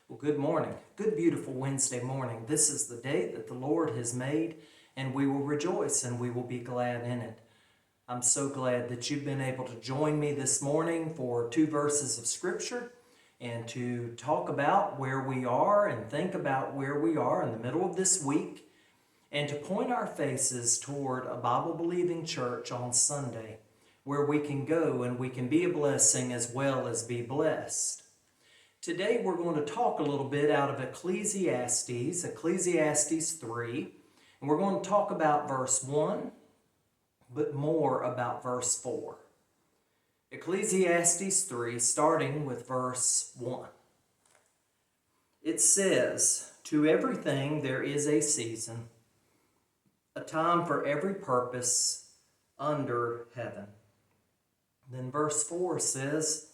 Well, good morning. Good, beautiful Wednesday morning. This is the day that the Lord has made, and we will rejoice and we will be glad in it. I'm so glad that you've been able to join me this morning for 2 verses of Scripture and to talk about where we are and think about where we are in the middle of this week and to point our faces toward a Bible-believing church on Sunday where we can go and we can be a blessing as well as be blessed. Today we're going to talk a little bit out of Ecclesiastes 3, and we're going to talk about verse 1, but more about verse 4. Ecclesiastes 3, starting with verse 1. It says, "To everything there is a season, a time for every purpose under heaven." Then verse 4 says,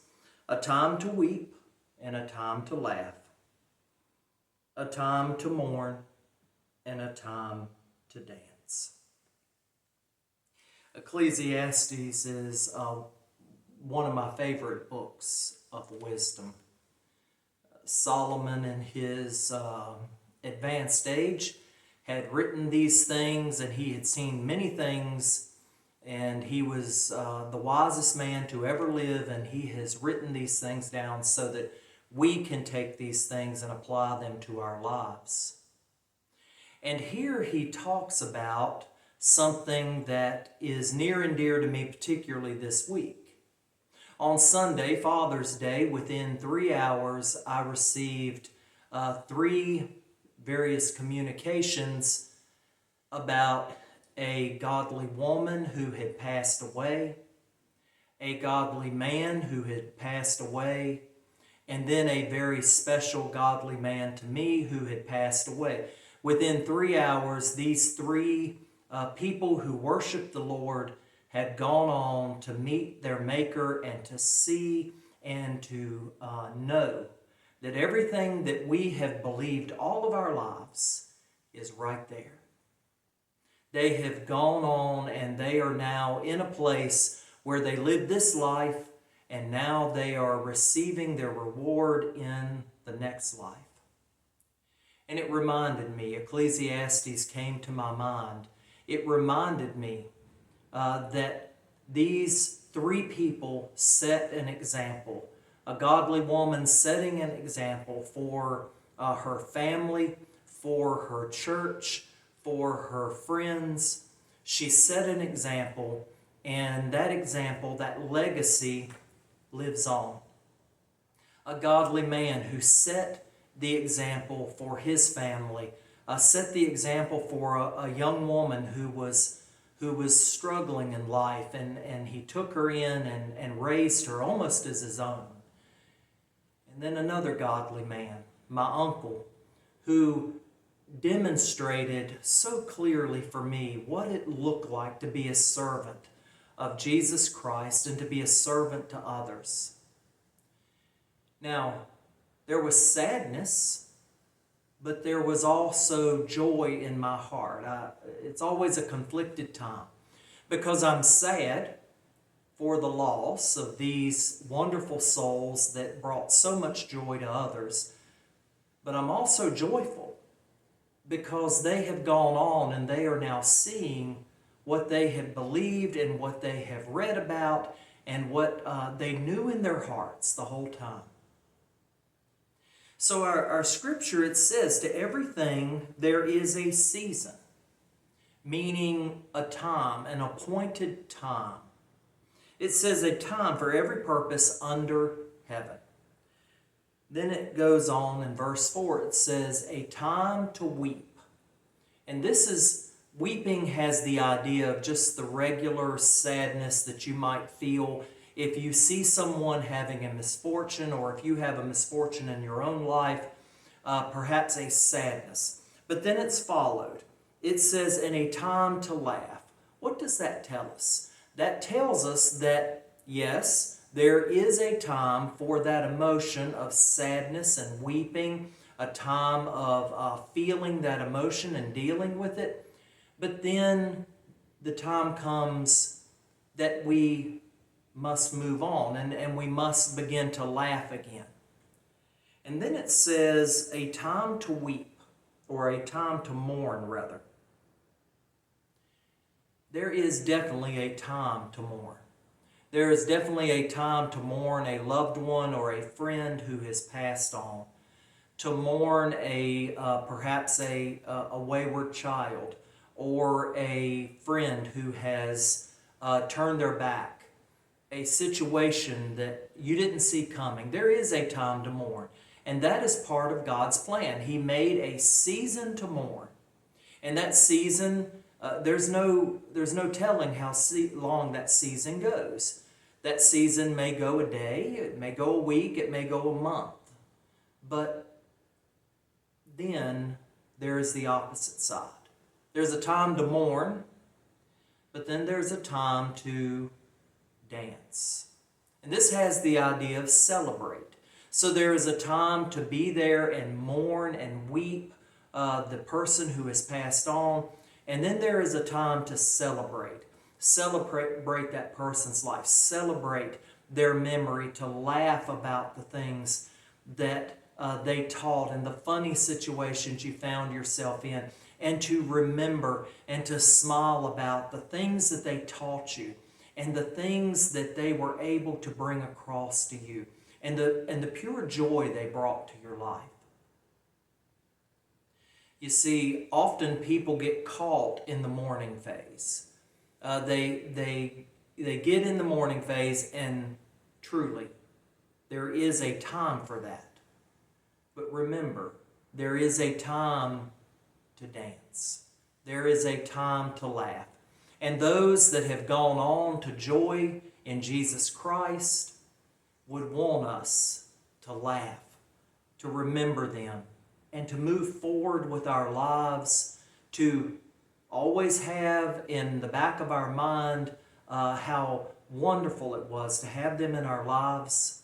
"A time to weep, and a time to laugh, a time to mourn, and a time to dance." Ecclesiastes is one of my favorite books of wisdom. Solomon, in his advanced age, had written these things, and he had seen many things, and he was the wisest man to ever live, and he has written these things down so that we can take these things and apply them to our lives. And here he talks about something that is near and dear to me, particularly this week. On Sunday, Father's Day, within 3 hours, I received 3 various communications about a godly woman who had passed away, a godly man who had passed away, and then a very special godly man to me who had passed away. Within 3 hours, these 3 people who worshiped the Lord had gone on to meet their Maker and to see and to know that everything that we have believed all of our lives is right there. They have gone on and they are now in a place where they live this life, and now they are receiving their reward in the next life. And it reminded me, Ecclesiastes came to my mind. It reminded me that these 3 people set an example. A godly woman setting an example for her family, for her church, for her friends. She set an example, and that example, that legacy, lives on. A godly man who set the example for his family, set the example for a young woman who was struggling in life, and he took her in and raised her almost as his own. And then another godly man, my uncle, who demonstrated so clearly for me what it looked like to be a servant of Jesus Christ and to be a servant to others. Now, there was sadness, but there was also joy in my heart. It's always a conflicted time because I'm sad for the loss of these wonderful souls that brought so much joy to others, but I'm also joyful because they have gone on and they are now seeing what they have believed and what they have read about and what they knew in their hearts the whole time. So our scripture, it says, to everything there is a season, meaning a time, an appointed time. It says a time for every purpose under heaven. Then it goes on in verse 4, it says a time to weep. And this is, weeping has the idea of just the regular sadness that you might feel if you see someone having a misfortune, or if you have a misfortune in your own life, perhaps a sadness. But then it's followed. It says, in a time to laugh. What does that tell us? That tells us that, yes, there is a time for that emotion of sadness and weeping, a time of feeling that emotion and dealing with it. But then the time comes that we must move on and we must begin to laugh again. And then it says a time to weep, or a time to mourn, rather. There is definitely a time to mourn. There is definitely a time to mourn a loved one or a friend who has passed on. To mourn perhaps a wayward child, or a friend who has turned their back, a situation that you didn't see coming. There is a time to mourn, and that is part of God's plan. He made a season to mourn, and that season, there's no telling how long that season goes. That season may go a day, it may go a week, it may go a month, but then there is the opposite side. There's a time to mourn, but then there's a time to dance. And this has the idea of celebrate. So there is a time to be there and mourn and weep the person who has passed on. And then there is a time to celebrate. Celebrate that person's life. Celebrate their memory, to laugh about the things that they taught and the funny situations you found yourself in, and to remember and to smile about the things that they taught you and the things that they were able to bring across to you, and the pure joy they brought to your life. You see, often people get caught in the mourning phase. They get in the mourning phase, and truly, there is a time for that. But remember, there is a time to dance. There is a time to laugh. And those that have gone on to joy in Jesus Christ would want us to laugh, to remember them, and to move forward with our lives, to always have in the back of our mind how wonderful it was to have them in our lives,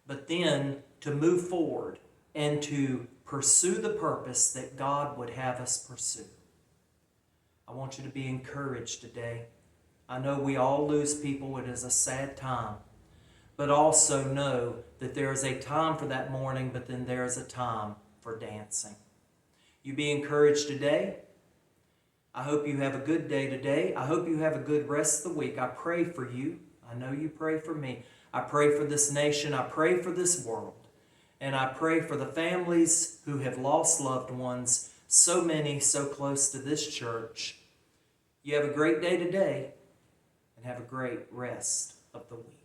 but then to move forward and to pursue the purpose that God would have us pursue. I want you to be encouraged today. I know we all lose people. It is a sad time. But also know that there is a time for that mourning, but then there is a time for dancing. You be encouraged today. I hope you have a good day today. I hope you have a good rest of the week. I pray for you. I know you pray for me. I pray for this nation. I pray for this world. And I pray for the families who have lost loved ones, so many so close to this church. You have a great day today, and have a great rest of the week.